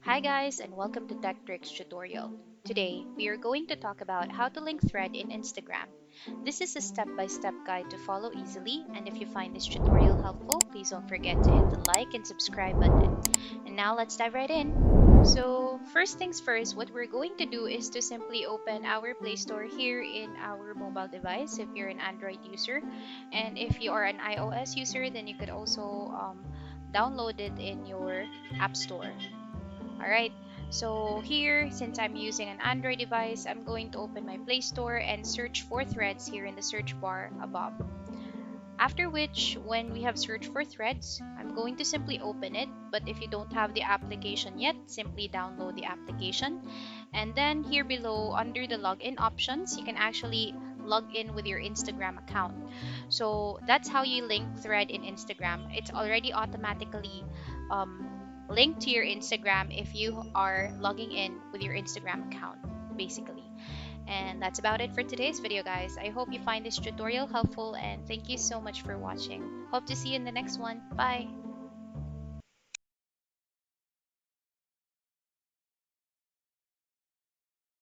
Hi guys, and welcome to Tech Tricks tutorial. Today, we are going to talk about how to link thread in Instagram. This is a step-by-step guide to follow easily, and if you find this tutorial helpful, please don't forget to hit the like and subscribe button. And now let's dive right in. So first things first, what we're going to do is to simply open our Play Store here in our mobile device if you're an Android user. And if you are an iOS user, then you could also download it in your App Store. Alright, so here, since I'm using an Android device, I'm going to open my Play Store and search for threads here in the search bar above. After which, when we have searched for threads, I'm going to simply open it. But if you don't have the application yet, simply download the application. And then here below, under the login options, you can actually log in with your Instagram account. So that's how you link thread in Instagram. It's already automatically um, linked to your Instagram if you are logging in with your Instagram account, basically. And that's about it for today's video, guys. I hope you find this tutorial helpful and thank you so much for watching. Hope to see you in the next one. Bye!